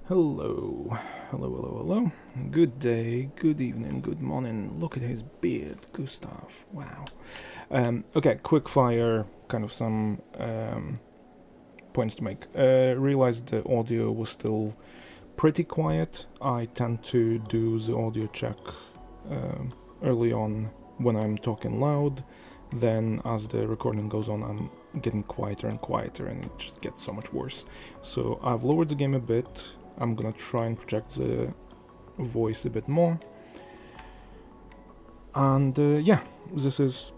Hello, hello. Good day, good evening, good morning. Look at his beard, Gustav. Wow. Okay, quick fire, kind of some points to make. Realized the audio was still pretty quiet. I tend to do the audio check early on when I'm talking loud. Then, as the recording goes on, I'm getting quieter and quieter, and it just gets so much worse. So I've lowered the game a bit. I'm gonna try and project the voice a bit more. And yeah, this is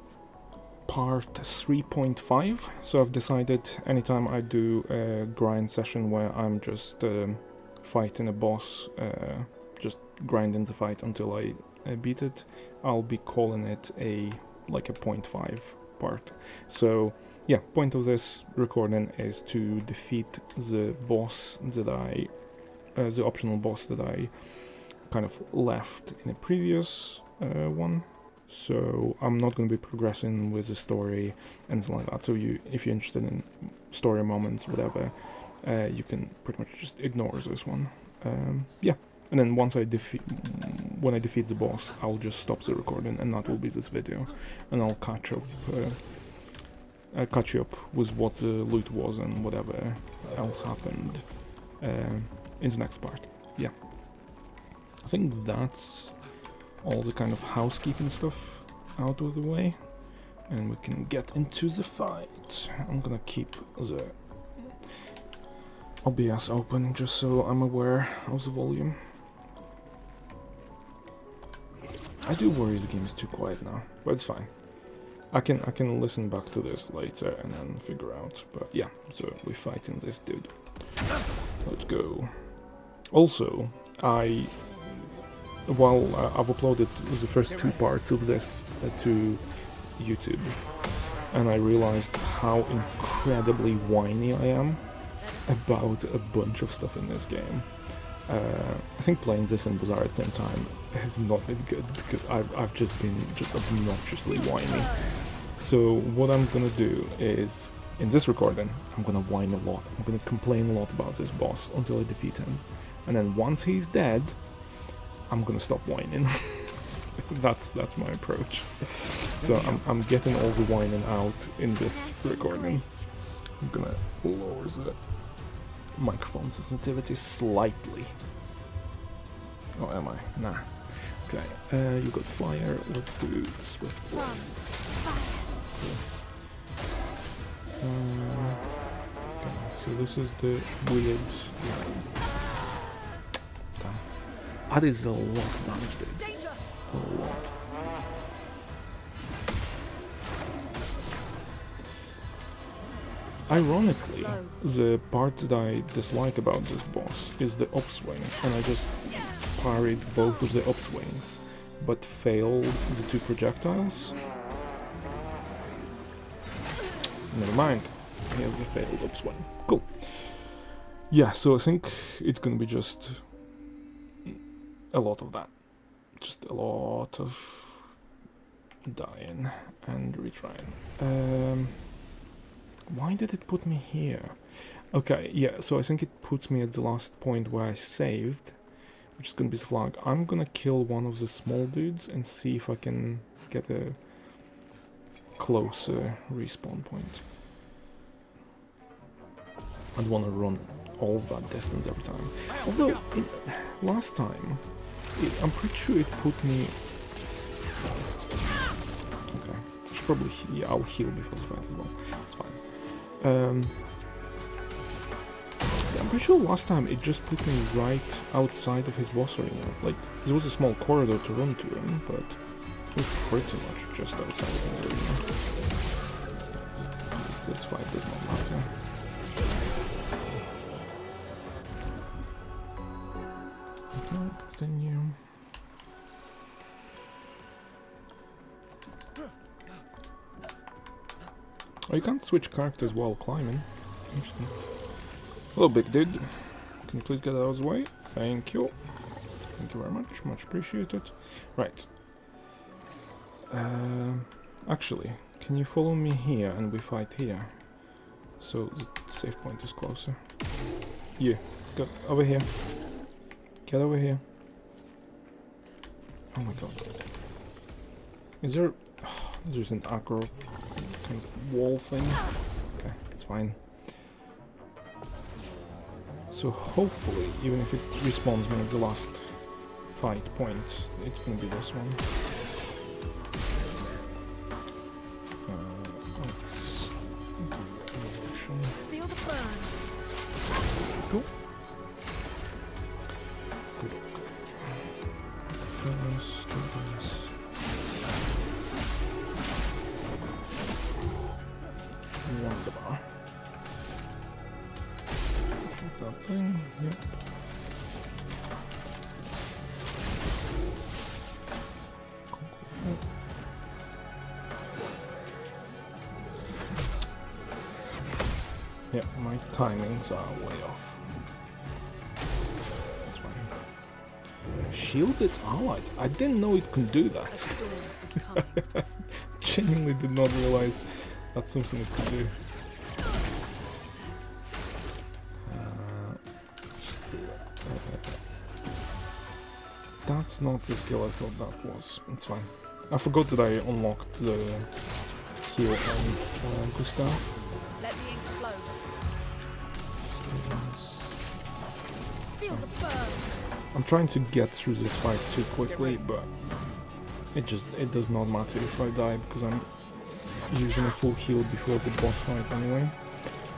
part 3.5. So I've decided anytime I do a grind session where I'm just fighting a boss, just grinding the fight until I beat it, I'll be calling it a 0.5 part. So yeah, point of this recording is to defeat the boss that the optional boss that I kind of left in a previous one. So I'm not going to be progressing with the story and something like that. So if you're interested in story moments, whatever, you can pretty much just ignore this one. Yeah, and then when I defeat the boss, I'll just stop the recording, and that will be this video, and I'll catch you up with what the loot was and whatever else happened in the next part. Yeah, I think that's all the kind of housekeeping stuff out of the way, and we can get into the fight. I'm gonna keep the OBS open just so I'm aware of the volume. I do worry the game is too quiet now, but it's fine. I can listen back to this later and then figure out. But yeah, so we're fighting this dude. Let's go. Also, I've uploaded the first two parts of this to YouTube, and I realized how incredibly whiny I am about a bunch of stuff in this game. I think playing this and Bazaar at the same time has not been good because I've just been obnoxiously whiny. So what I'm gonna do is, in this recording, I'm gonna whine a lot. I'm gonna complain a lot about this boss until I defeat him. And then once he's dead, I'm gonna stop whining. that's my approach. So I'm getting all the whining out in this recording. I'm gonna lower the microphone sensitivity slightly. Oh, am I? Nah. Okay, you got fire. Let's do swift blade. Okay, so this is the weird. Damn. That is a lot of damage, dude. A lot. Ironically, the part that I dislike about this boss is the upswing, and I just parried both of the upswings, but failed the two projectiles. Never mind, here's the failed upswing. Cool. Yeah, so I think it's gonna be just a lot of that. Just a lot of dying and retrying. Why did it put me here? Okay, yeah, so I think it puts me at the last point where I saved, which is gonna be the flag. I'm gonna kill one of the small dudes and see if I can get a closer respawn point. I'd want to run all that distance every time. Although, last time, I'm pretty sure it put me... Okay, should probably... Yeah, I'll heal before the fight as well. It's fine. I'm pretty sure last time it just put me right outside of his boss arena. Like, there was a small corridor to run to him, but it was pretty much just outside of his arena. This fight does not matter. Continue. Oh, you can't switch characters while climbing. Interesting. Hello, big dude. Can you please get out of the way? Thank you. Thank you very much. Much appreciated. Right. Actually, can you follow me here and we fight here? So the save point is closer. You, go over here. Get over here. Oh my god. Is there... Oh, there's an aggro kind of wall thing. Okay, it's fine. So hopefully, even if it respawns me at the last fight point, it's gonna be this one. Let's do evolution. Feel the burn. Cool. Good. Let's do this. Wonderbar. Shoot that thing. Yep. Yeah, my timings are way off. That's fine. Shield its allies. I didn't know it could do that. Genuinely did not realize that's something it could do. That's not the skill I thought that was. It's fine. I forgot that I unlocked the heal on Gustav. Let the ink flow. Feel the burn. I'm trying to get through this fight too quickly, but it does not matter if I die because I'm using a full heal before the boss fight anyway.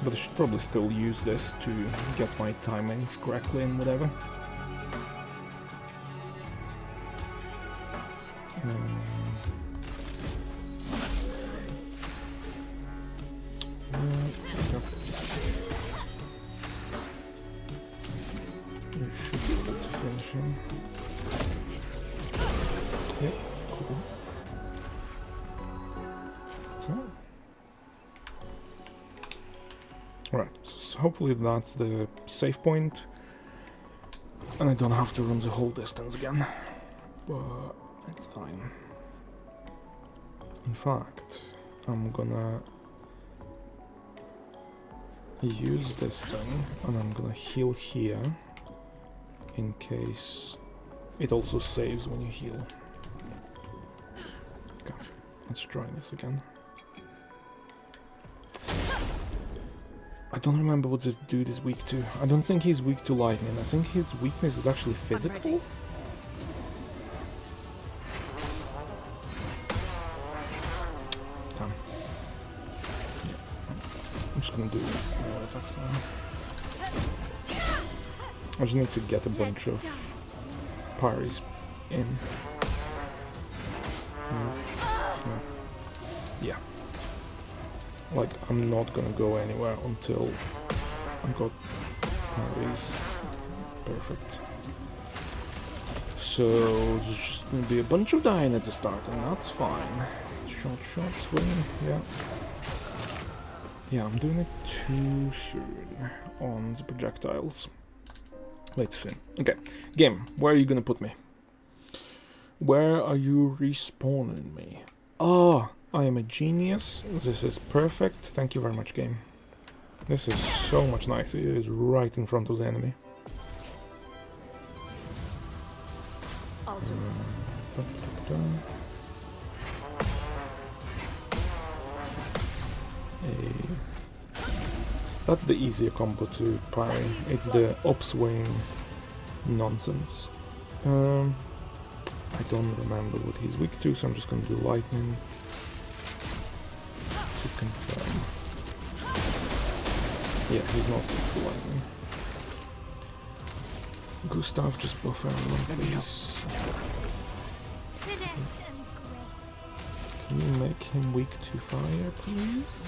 But I should probably still use this to get my timings correctly and whatever. You should be able to finish him. Yep, cool. Okay. Alright, so hopefully that's the save point. And I don't have to run the whole distance again. But it's fine. In fact, I'm gonna use this thing and I'm gonna heal here in case it also saves when you heal. Okay, let's try this again. I don't remember what this dude is weak to. I don't think he's weak to lightning. I think his weakness is actually physical. Damn. I'm just gonna do attacks now. I just need to get a bunch of parries in. No. Yeah. Like, I'm not gonna go anywhere until I got parries. Perfect. So, there's just gonna be a bunch of dying at the start, and that's fine. Short, swing, yeah. Yeah, I'm doing it too soon on the projectiles. Later soon. Okay, game, where are you gonna put me? Where are you respawning me? Oh, I am a genius. This is perfect. Thank you very much, game. This is so much nicer. It is right in front of the enemy. I'll do it. That's the easier combo to parry. It's the upswing nonsense. I don't remember what he's weak to, so I'm just gonna do lightning to confirm. Yeah, he's not weak to lightning. Gustav, just buff everyone, please. Can you make him weak to fire, please?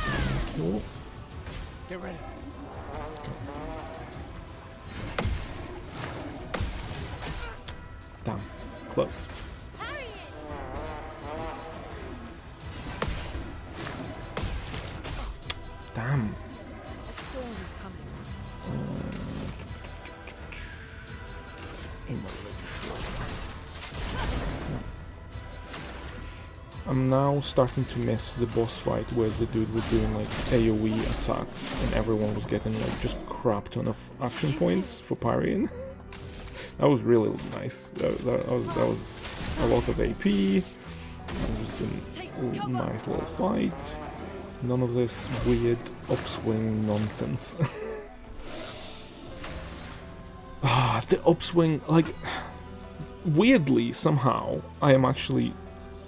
Thank you. Get ready. Okay. Damn, close. Damn. A storm is coming. I'm now starting to miss the boss fight where the dude was doing like AoE attacks and everyone was getting like just crap ton of action points for parrying. That was really nice. That was a lot of AP. It was a nice little fight. None of this weird upswing nonsense. The upswing, like, weirdly, somehow, I am actually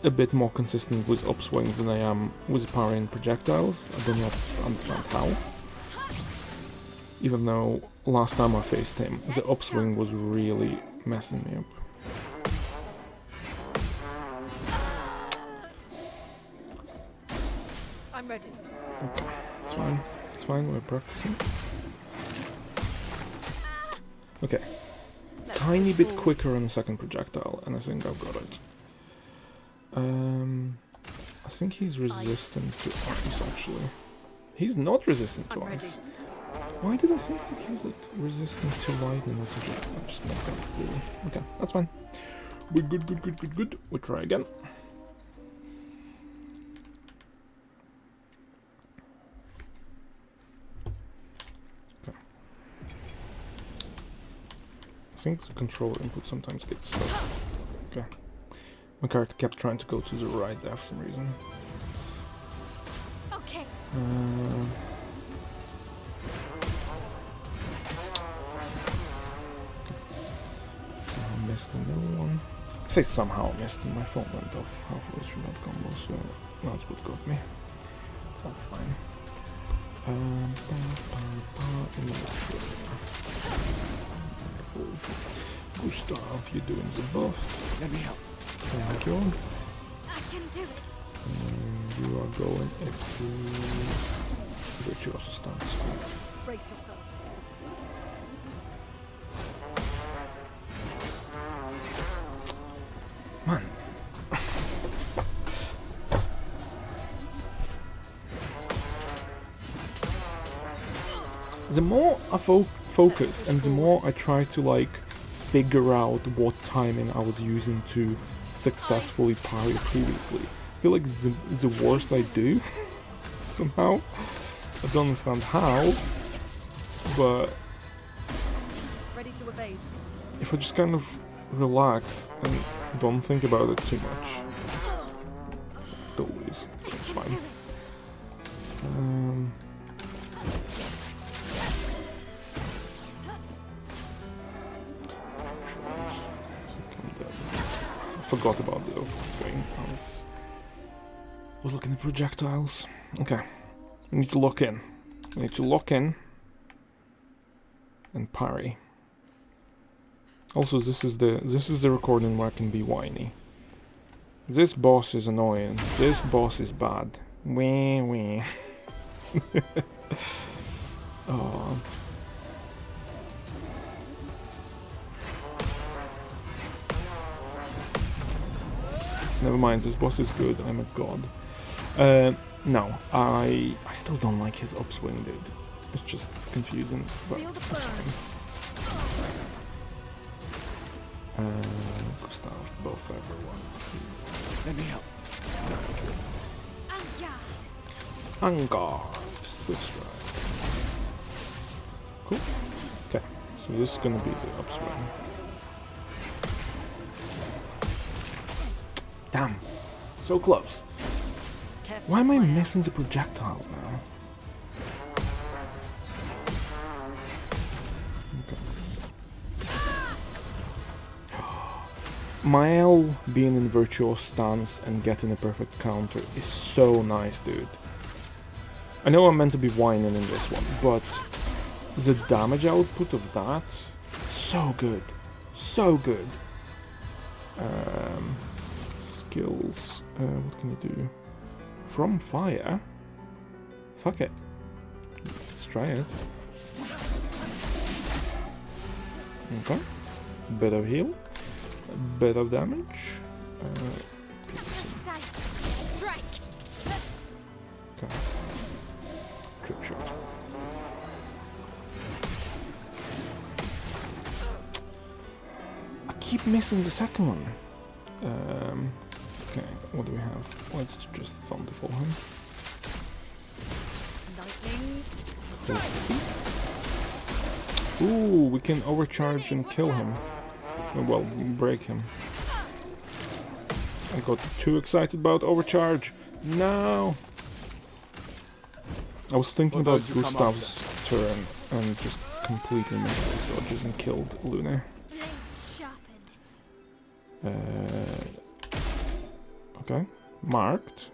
a bit more consistent with upswings than I am with parrying projectiles. I don't yet understand how. Even though last time I faced him, the upswing was really messing me up. I'm ready. Okay, it's fine. It's fine, we're practicing. Okay. Tiny bit quicker on the second projectile, and I think I've got it. I think he's resistant to ice, actually. He's not resistant to ice. Why did I think that he was, like, resistant to lightning or something? I just messed up, really. Okay, that's fine. Good. We try again. Okay. I think the controller input sometimes gets stuck. Okay. My character kept trying to go to the right there for some reason. Okay. Somehow missed another one. I say somehow missed and my phone went off halfway through that combo, so that's what got me. That's fine. Wonderful. Gustav, you're doing the buff. Let me help. Thank you. I can do it. And you are going into virtuoso stance. Brace yourselves. Man. The more I focus and the more I try to, like, figure out what timing I was using to successfully parry previously, I feel like the worse I do somehow. I don't understand how, but Ready to evade. if I just kind of relax and don't think about it too much, I still lose. It's fine. I forgot about the swing. I was looking at projectiles. Okay, we need to lock in. We need to lock in and parry. Also, this is the recording where I can be whiny. This boss is annoying. This boss is bad. Wee. Oh. Never mind, this boss is good. I'm a god. No, I still don't like his upswing, dude. It's just confusing, but Feel the that's burn. fine. Gustav, buff everyone, please. Let me help. Angard, switch strike. Cool. Okay, so this is gonna be the upswing. Damn, so close. Careful Why am I fire. missing the projectiles now? Mael being in virtual stance and getting a perfect counter is so nice, dude. I know I'm meant to be whining in this one, but the damage output of that, so good. So good. Skills, what can you do? From fire? Fuck it. Let's try it. Okay. Bit of heal. A bit of damage. Strike. Okay. Trick shot. I keep missing the second one. Okay, what do we have? Let's just thunderfall him. Lightning. Ooh, we can overcharge and kill him. Well, break him. I got too excited about overcharge. No! I was thinking about Gustav's turn and just completely missed his dodges and killed Luna. Blades sharpened. Okay. Marked.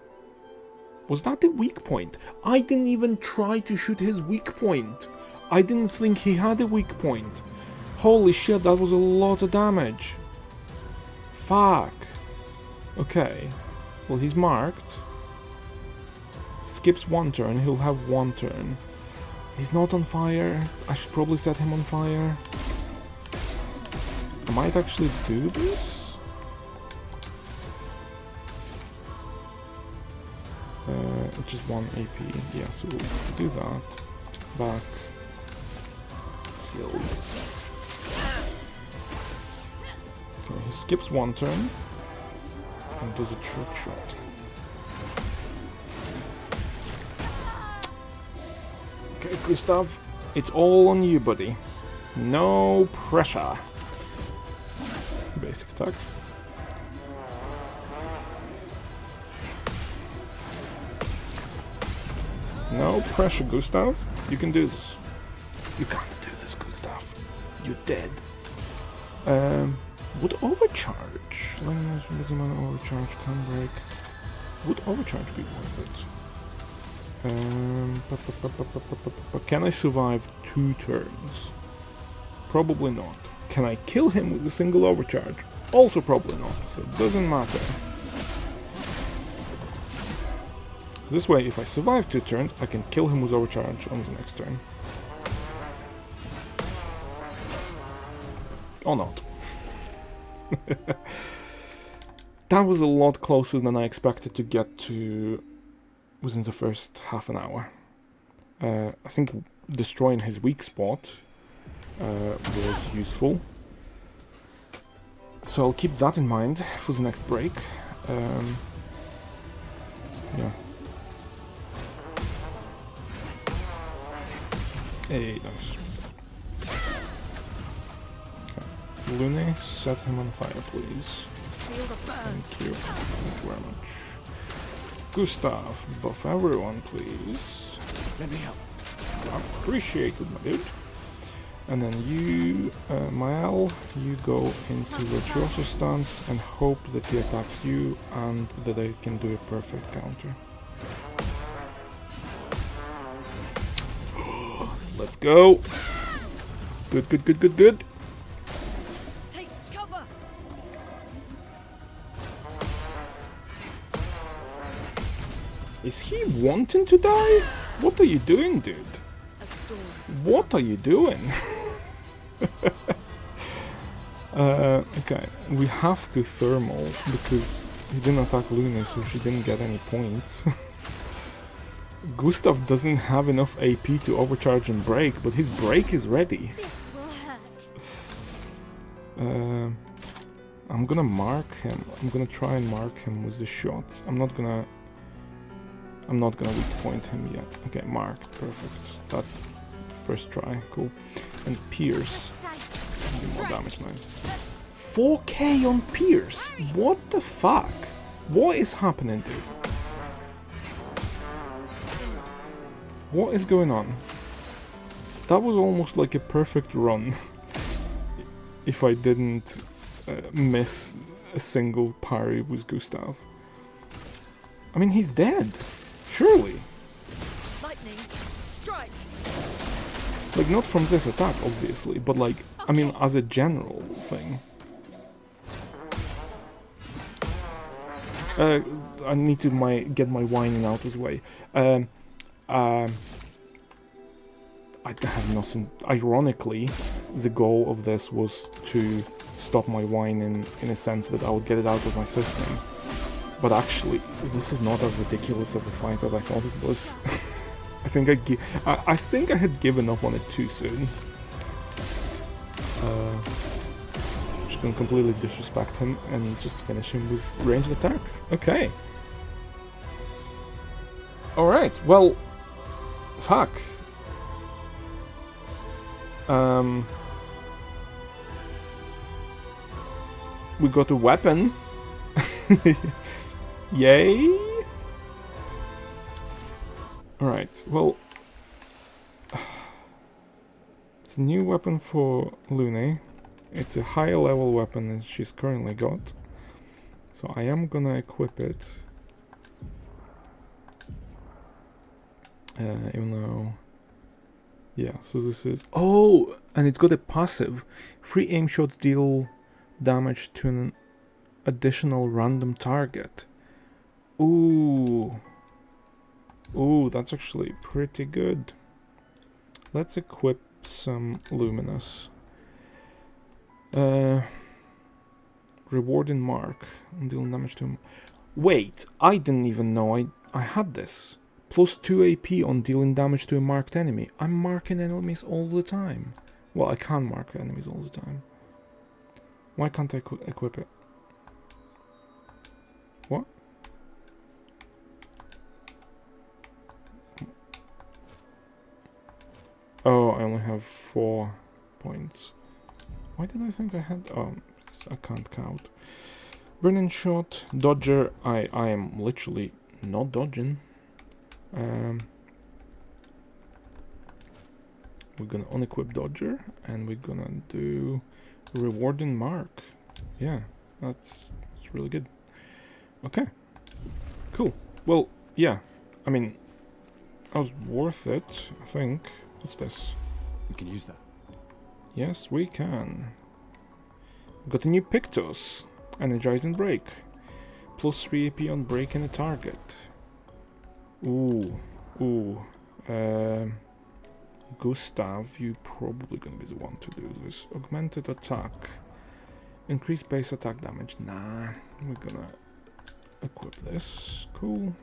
Was that the weak point? I didn't even try to shoot his weak point. I didn't think he had a weak point. Holy shit, that was a lot of damage. Fuck. Okay. Well, he's marked. Skips one turn, he'll have one turn. He's not on fire. I should probably set him on fire. I might actually do this. Just 1 AP. Yeah, so we'll do that. Back. Skills. Okay, he skips one turn. And does a trick shot. Okay, Gustav, it's all on you, buddy. No pressure. Basic attack. No pressure, Gustav. You can do this. You can't do this, Gustav. You're dead. Would overcharge? Overcharge can break. Would overcharge be worth it? Can I survive 2 turns? Probably not. Can I kill him with a single overcharge? Also probably not, so it doesn't matter. This way, if I survive 2 turns, I can kill him with overcharge on the next turn. Or not. That was a lot closer than I expected to get to within the first half an hour. I think destroying his weak spot was useful. So I'll keep that in mind for the next break. Yeah. Hey, nice. Okay. Lune, set him on fire, please. Thank you. Thank you very much. Gustav, buff everyone, please. Let me help. Appreciated, my dude. And then you, Mael, you go into Virtuoso stance and hope that he attacks you and that I can do a perfect counter. Let's go. Good, good, good, good, good. Take cover. Is he wanting to die? What are you doing, dude? A storm. What are you doing? Okay, we have to thermal because he didn't attack Luna, so she didn't get any points. Gustav doesn't have enough AP to overcharge and break, but his break is ready. This will hurt. I'm gonna mark him. I'm gonna try and mark him with the shots. I'm not gonna weak point him yet. Okay, mark, perfect. That first try, cool. And Pierce. Do more damage, nice. 4k on Pierce. What the fuck? What is happening, dude? What is going on? That was almost like a perfect run. If I didn't miss a single parry with Gustav. I mean, he's dead. Surely. Lightning. Strike. Like, not from this attack, obviously, but like, I mean, as a general thing. I need to get my whining out of the way. I have nothing. Ironically, the goal of this was to stop my whining in a sense that I would get it out of my system. But actually, this is not as ridiculous of a fight as I thought it was. I think I think I had given up on it too soon. Just gonna completely disrespect him and just finish him with ranged attacks. Okay. Alright, well, fuck. We got a weapon. Yay! Alright, well... It's a new weapon for Lune. It's a higher level weapon than she's currently got. So I am gonna equip it. Even though... Yeah, so this is... Oh! And it's got a passive. Free aim shots deal damage to an additional random target. Ooh. Ooh, that's actually pretty good. Let's equip some Luminous. Rewarding mark. Deal damage to him. Wait, I didn't even know I had this. Plus 2 AP on dealing damage to a marked enemy. I'm marking enemies all the time. Well, I can mark enemies all the time. Why can't I equip it? What? Oh, I only have 4 points. Why did I think I had... Oh, I can't count. Burning shot, dodger. I am literally not dodging. We're gonna unequip dodger, and we're gonna do rewarding mark. Yeah, that's really good. Okay, cool. Well, yeah, I mean, that was worth it, I think. What's this? We can use that. Yes, we can. Got a new Pictos. Energizing break. Plus 3 AP on breaking a target. Ooh. Ooh. Gustav, you probably gonna be the one to do this. Augmented attack. Increase base attack damage. Nah. We're gonna equip this. Cool.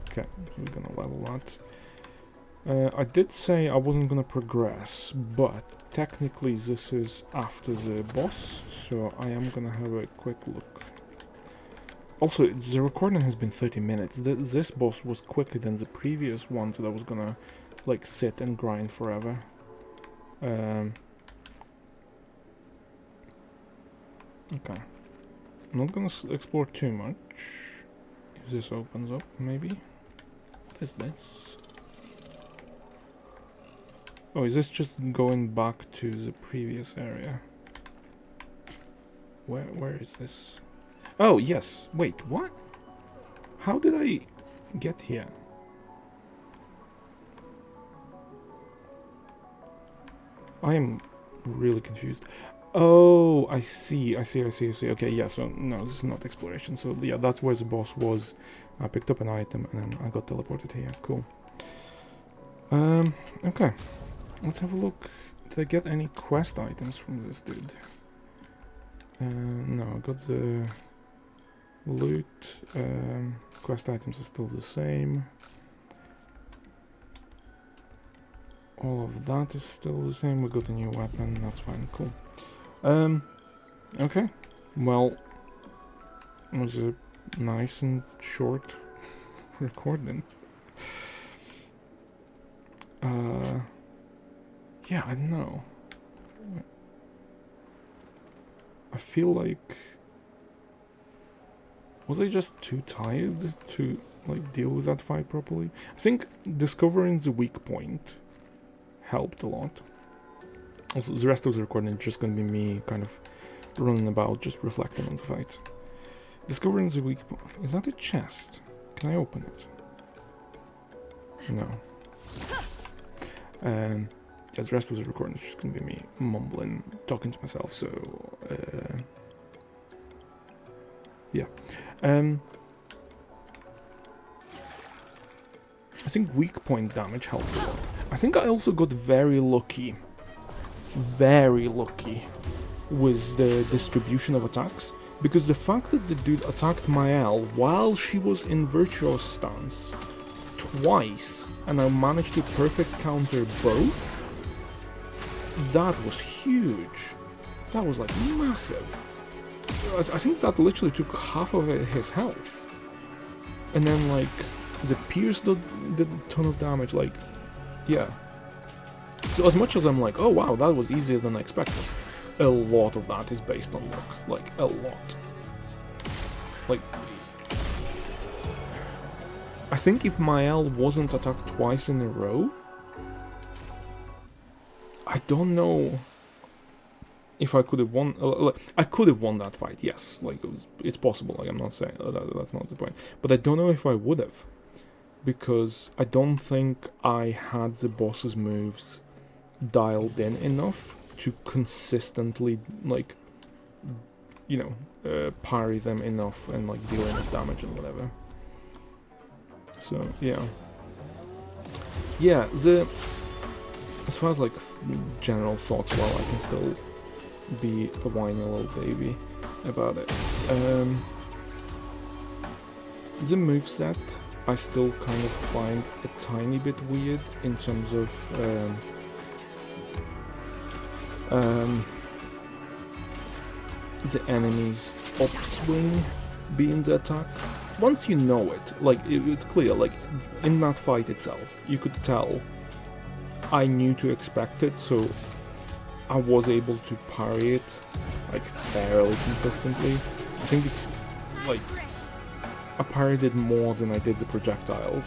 Okay, we're gonna level that. I did say I wasn't gonna progress, but technically this is after the boss, so I am gonna have a quick look. Also, the recording has been 30 minutes. This boss was quicker than the previous ones that I was gonna, like, sit and grind forever. Okay. I'm not gonna explore too much. If this opens up, maybe. What is this? Oh, is this just going back to the previous area? Where is this? Oh, yes. Wait, what? How did I get here? I am really confused. Oh, I see. Okay, yeah, so no, this is not exploration. So yeah, that's where the boss was. I picked up an item and then I got teleported here. Cool. Okay. Let's have a look. Did I get any quest items from this dude? No, I got the loot. Quest items are still the same. All of that is still the same. We got a new weapon. That's fine. Cool. Okay. Well, it was a nice and short recording. Yeah, I don't know. I feel like... Was I just too tired to, like, deal with that fight properly? I think discovering the weak point helped a lot. Also, the rest of the recording is just gonna be me kind of running about, just reflecting on the fight. Discovering the weak point. Is that a chest? Can I open it? No. Yeah, the rest of the recording is just gonna be me mumbling, talking to myself, so... yeah. I think weak point damage helped a lot. I think I also got very lucky with the distribution of attacks, because the fact that the dude attacked Mael while she was in virtuous stance twice, and I managed to perfect counter both, that was huge. That was like massive. I think that literally took half of his health. And then like the Pierce did a ton of damage, like, yeah. So as much as I'm like, oh wow, that was easier than I expected, a lot of that is based on luck, like a lot. Like, I think if Mael wasn't attacked twice in a row, I don't know if I could have won. I could have won that fight, yes. Like, it's possible. Like, I'm not saying that's not the point. But I don't know if I would have, because I don't think I had the boss's moves dialed in enough to consistently, like, you know, parry them enough and like deal enough damage and whatever. So yeah, as far as like general thoughts, well, I can still be a whiny little baby about it. The moveset I still kind of find a tiny bit weird in terms of the enemy's upswing being the attack. Once you know it, like, it's clear, like, in that fight itself, you could tell I knew to expect it, so I was able to parry it, like, fairly consistently. I think, like, I parried it more than I did the projectiles,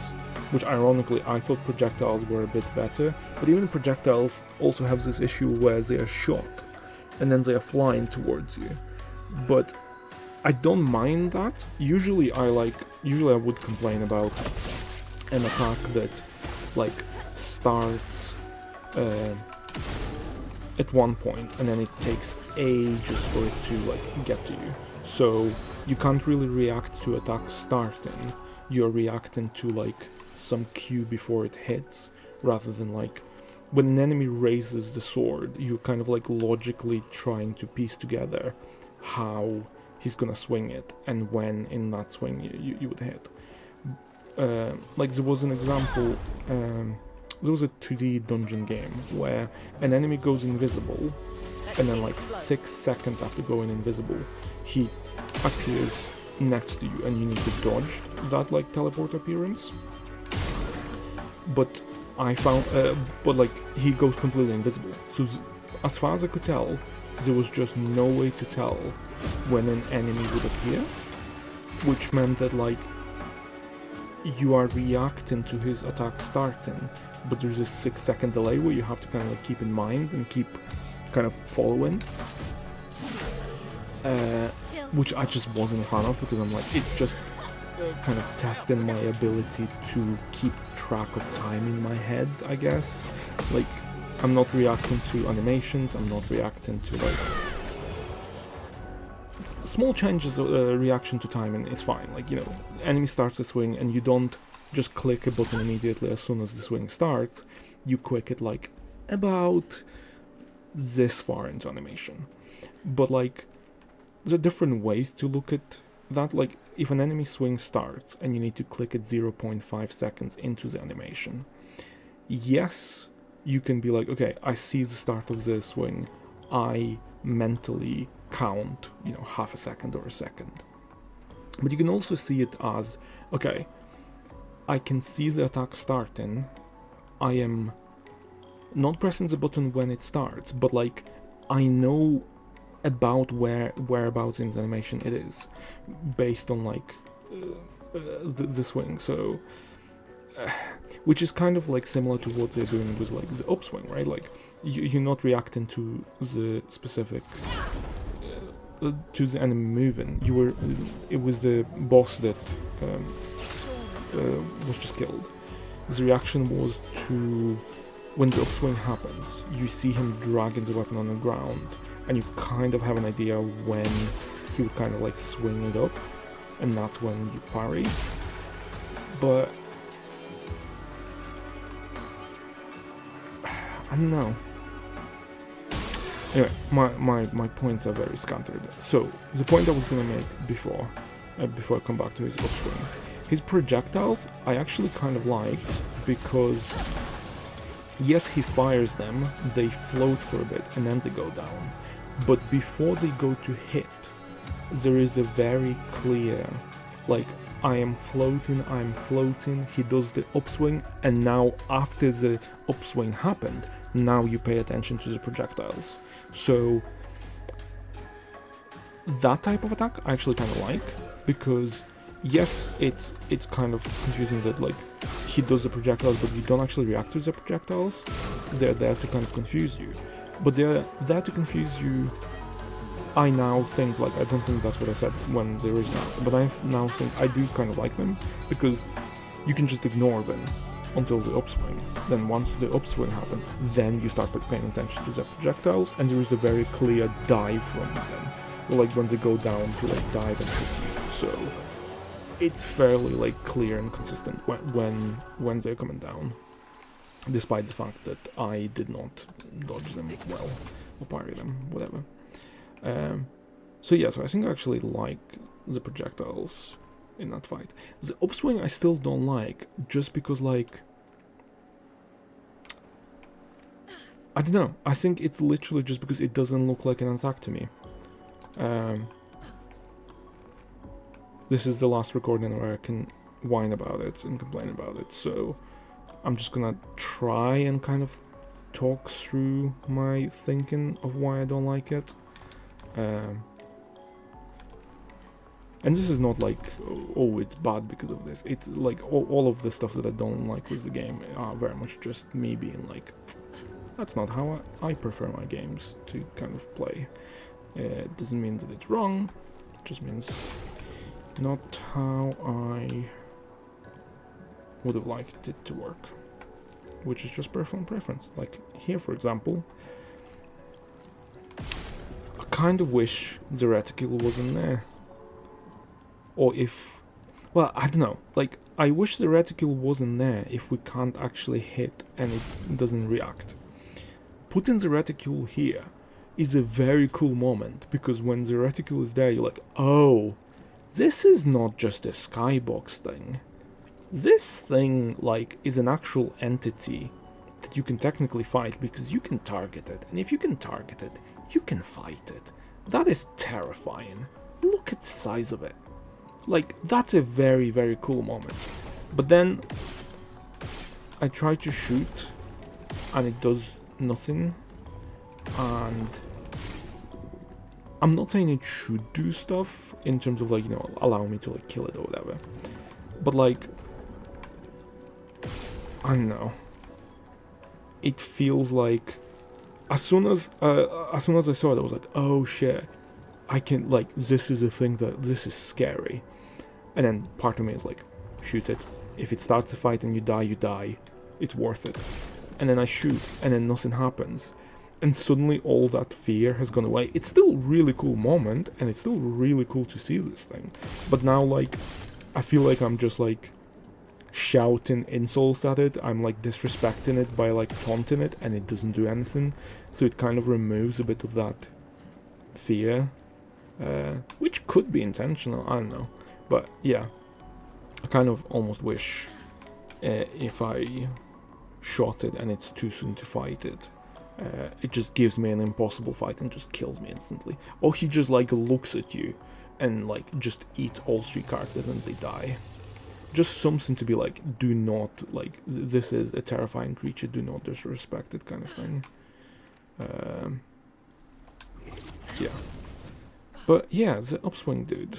which ironically I thought projectiles were a bit better, but even projectiles also have this issue where they are shot, and then they are flying towards you. But I don't mind that. Usually I would complain about an attack that, like, starts at one point and then it takes ages for it to, like, get to you. So you can't really react to attacks starting. You're reacting to, like, some cue before it hits, rather than, like, when an enemy raises the sword, you're kind of like logically trying to piece together how he's gonna swing it and when in that swing you would hit. Like, there was an example, there was a 2D dungeon game where an enemy goes invisible and then like 6 seconds after going invisible he appears next to you and you need to dodge that, like, teleport appearance. But I found, but like, he goes completely invisible. So as far as I could tell, there was just no way to tell when an enemy would appear, which meant that, like, you are reacting to his attack starting, but there's a 6-second delay where you have to kind of like keep in mind and keep kind of following, which I just wasn't a fan of, because I'm like, it's just kind of testing my ability to keep track of time in my head, I guess. Like, I'm not reacting to animations, I'm not reacting to, like, small changes of reaction to timing is fine. Like, you know, enemy starts a swing and you don't just click a button immediately as soon as the swing starts. You click it, like, about this far into animation. But, like, there are different ways to look at that. Like, if an enemy swing starts and you need to click it 0.5 seconds into the animation, yes, you can be like, okay, I see the start of the swing, I mentally count, you know, half a second or a second. But you can also see it as, okay, I can see the attack starting, I am not pressing the button when it starts, but, like, I know about whereabouts in the animation it is, based on, like, the swing. So which is kind of like similar to what they're doing with, like, the upswing, right? Like, you're not reacting to the specific to the enemy moving. It was the boss that was just killed. The reaction was to, when the upswing happens, you see him dragging the weapon on the ground, and you kind of have an idea when he would kind of like swing it up, and that's when you parry. But I don't know. Anyway, my points are very scattered. So the point I was gonna make before I come back to his upswing, his projectiles I actually kind of liked, because yes, he fires them, they float for a bit and then they go down, but before they go to hit, there is a very clear, like, I am floating, he does the upswing, and now after the upswing happened, now you pay attention to the projectiles. So that type of attack I actually kind of like, because yes, it's kind of confusing that like he does the projectiles but you don't actually react to the projectiles. They're there to kind of confuse you, but they're there to confuse you. I now think, like, I don't think that's what I said when they originated, but I now think I do kind of like them, because you can just ignore them until the upswing. Then once the upswing happens, then you start paying attention to the projectiles, and there is a very clear dive from them, like when they go down to like dive and hit you. So it's fairly like clear and consistent when they're coming down, despite the fact that I did not dodge them well or parry them, whatever. So yeah, so I think I actually like the projectiles in that fight. The upswing I still don't like, just because, like, I don't know, I think it's literally just because it doesn't look like an attack to me. This is the last recording where I can whine about it and complain about it, so I'm just gonna try and kind of talk through my thinking of why I don't like it. And this is not like, oh, it's bad because of this. It's like all of the stuff that I don't like with the game are very much just me being like, that's not how I prefer my games to kind of play. It doesn't mean that it's wrong, it just means not how I would have liked it to work, which is just personal preference. Like here, for example, I kind of wish the reticule wasn't there. Or if, well, I don't know, like, I wish the reticule wasn't there if we can't actually hit and it doesn't react. Putting the reticule here is a very cool moment, because when the reticule is there, you're like, oh, this is not just a skybox thing. This thing, like, is an actual entity that you can technically fight, because you can target it, and if you can target it, you can fight it. That is terrifying. Look at the size of it. Like, that's a very, very cool moment. But then I try to shoot and it does nothing. And I'm not saying it should do stuff in terms of, like, you know, allow me to like kill it or whatever. But like, I don't know. It feels like as soon as I saw it, I was like, oh shit, I can, like, this is a thing that, this is scary. And then part of me is like, shoot it. If it starts a fight and you die, you die. It's worth it. And then I shoot, and then nothing happens. And suddenly all that fear has gone away. It's still a really cool moment, and it's still really cool to see this thing. But now, like, I feel like I'm just, like, shouting insults at it. I'm, like, disrespecting it by, like, taunting it, and it doesn't do anything. So it kind of removes a bit of that fear. Which could be intentional, I don't know. But yeah, I kind of almost wish if I shot it and it's too soon to fight it, it just gives me an impossible fight and just kills me instantly. Or he just like looks at you and like just eats all 3 characters and they die. Just something to be like, do not, like, this is a terrifying creature, do not disrespect it kind of thing. Yeah. But yeah, the upswing dude.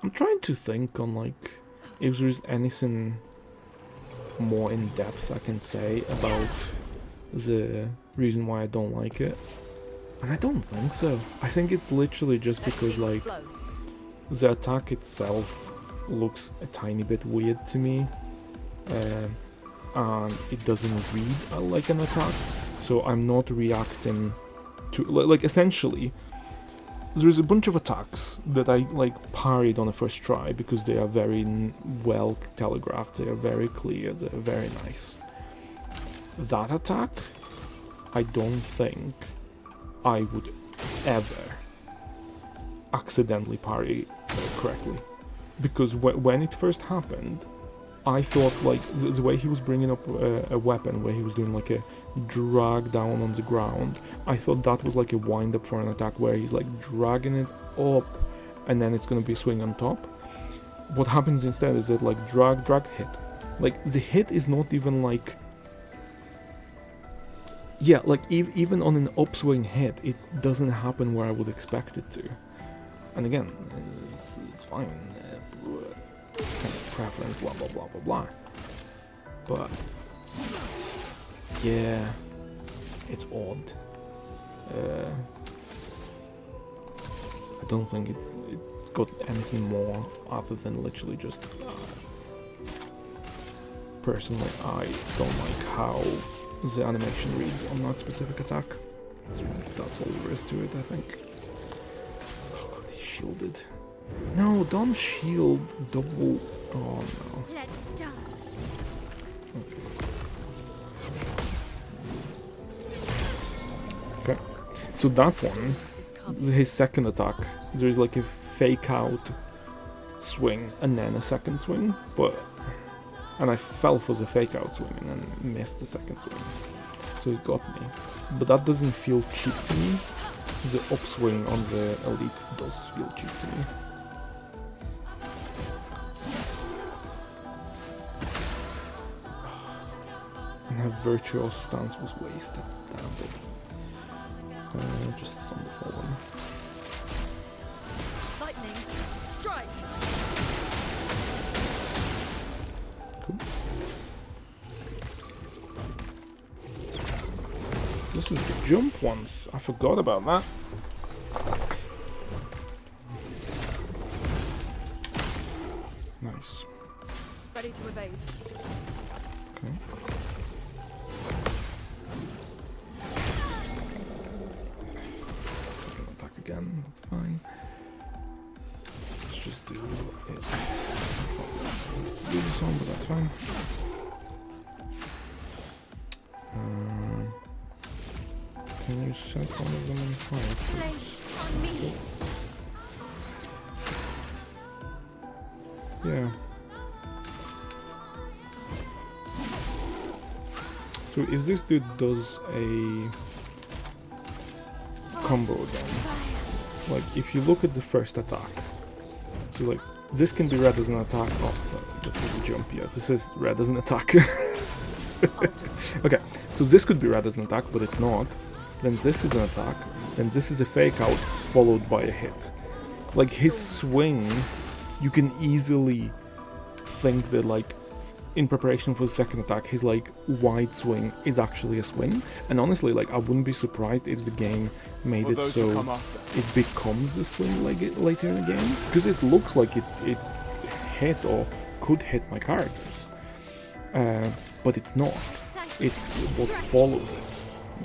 I'm trying to think on, like, if there's anything more in depth I can say about the reason why I don't like it. And I don't think so. I think it's literally just because, like, the attack itself looks a tiny bit weird to me. And it doesn't read like an attack. So I'm not reacting to, like, essentially, there's a bunch of attacks that I, like, parried on the first try because they are very well telegraphed, they are very clear, they're very nice. That attack, I don't think I would ever accidentally parry correctly. Because when it first happened, I thought, like, the way he was bringing up a weapon, where he was doing, like, a drag down on the ground, I thought that was, like, a wind-up for an attack, where he's, like, dragging it up, and then it's gonna be a swing on top. What happens instead is that, like, drag, hit. Like, the hit is not even, like... yeah, like even on an upswing hit, it doesn't happen where I would expect it to. And again, it's fine. Kind of preference, blah blah blah blah blah. But yeah, it's odd. I don't think it got anything more other than literally just. Personally, I don't like how the animation reads on that specific attack. So that's all there is to it, I think. Oh god, he's shielded. No, don't shield double. Oh no. Let's dance. Okay. So that one, his second attack, there's like a fake out swing and then a second swing, and I fell for the fake out swing and then missed the second swing. So it got me. But that doesn't feel cheap to me. The upswing on the elite does feel cheap to me. And her virtuous stance was wasted. Damn it. Just Thunderfall them. Lightning, strike. Cool. This is the jump ones. I forgot about that. Nice. Ready to evade. Okay. Second attack again. That's fine. Let's just do it. That's not what I wanted to do this on, but that's fine. Can you set one of them on fire, please? Place on me. Yeah. So if this dude does a combo again, like if you look at the first attack, so like this can be read as an attack. Oh, no, this is a jump. Yeah, this is read as an attack. Okay, so this could be read as an attack, but it's not. Then this is an attack. Then this is a fake out followed by a hit. Like his swing, you can easily think that like in preparation for the second attack, his like wide swing is actually a swing. And honestly, like I wouldn't be surprised if the game made it so it becomes a swing like it later in the game, because it looks like it hit or could hit my characters, but it's not. It's what follows it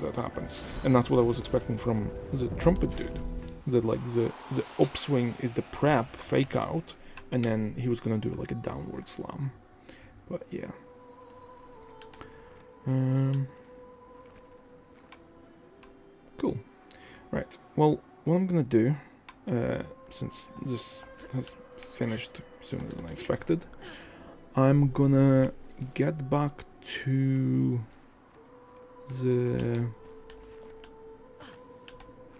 that happens, and that's what I was expecting from the trumpet dude. That like the upswing is the prep fake out, and then he was gonna do like a downward slam. But yeah. Cool. Right. Well, what I'm gonna do, since this has finished sooner than I expected, I'm gonna get back to the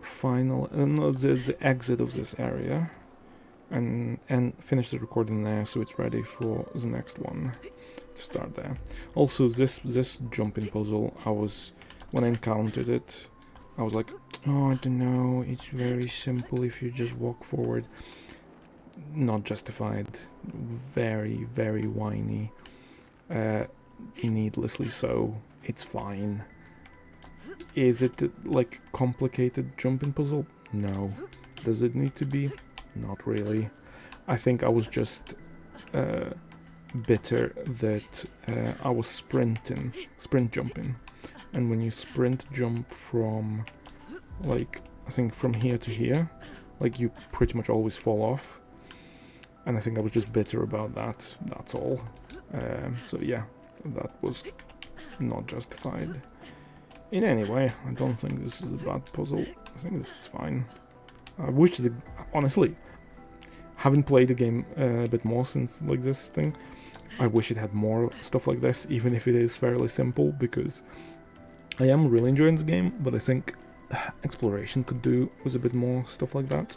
final, no, the exit of this area, and finish the recording there, so it's ready for the next one to start there. Also, this jumping puzzle, when I encountered it, I was like, oh, I don't know, it's very simple if you just walk forward. Not justified. Very, very whiny. Needlessly so. It's fine. Is it like complicated jumping puzzle? No. Does it need to be? Not really. I think I was just bitter that I was sprint jumping, and when you sprint jump from, like, I think from here to here, like, you pretty much always fall off, and I think I was just bitter about that, that's all. So yeah, that was not justified in any way. I don't think this is a bad puzzle. I think this is fine. I wish, honestly, having played the game a bit more since like this thing, I wish it had more stuff like this, even if it is fairly simple, because I am really enjoying the game, but I think exploration could do with a bit more stuff like that,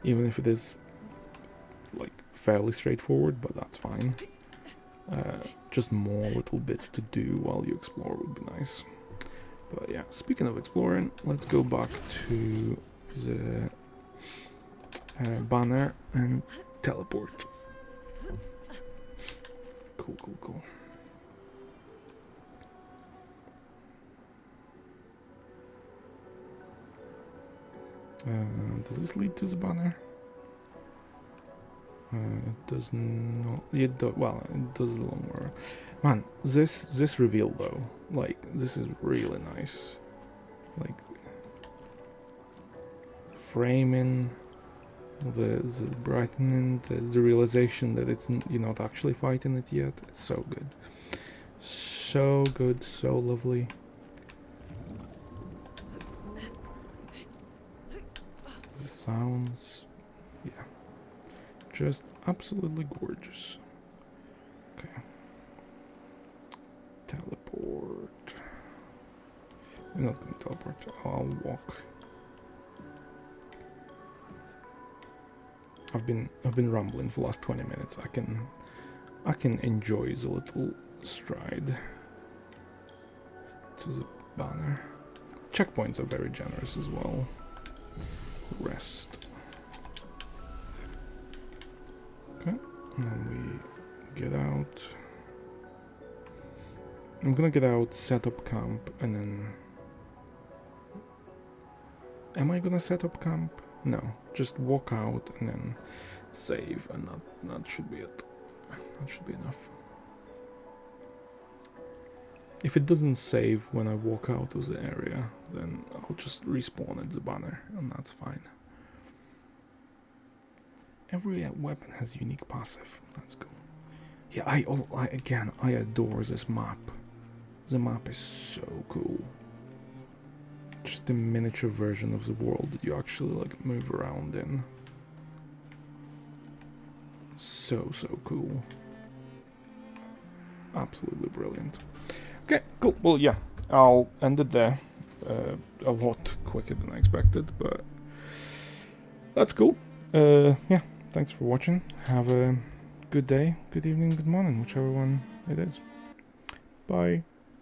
even if it is like fairly straightforward, but that's fine. Just more little bits to do while you explore would be nice. But yeah, speaking of exploring, let's go back to the banner and teleport. Cool, cool, cool. Does this lead to the banner? It does not. It do, well, it does a long more. Man, this reveal though, like this is really nice. Like framing, the brightening, the realization that you're not actually fighting it yet. It's so good, so lovely. The sounds, yeah, just absolutely gorgeous. Okay, teleport. I'm not gonna teleport. I'll walk. I've been rambling for the last 20 minutes. I can enjoy the little stride to the banner. Checkpoints are very generous as well. Rest. Okay, and then we get out. I'm gonna get out, set up camp, and then... Am I gonna set up camp? No, just walk out and then save, and that should be it. That should be enough. If it doesn't save when I walk out of the area, then I'll just respawn at the banner, and that's fine. Every weapon has unique passive. That's cool. Yeah, I adore this map. The map is so cool. Just a miniature version of the world that you actually like move around in. So cool. Absolutely brilliant. Okay, cool. Well, yeah, I'll end it there. A lot quicker than I expected, but that's cool. Yeah, thanks for watching. Have a good day, good evening, good morning, whichever one it is. Bye.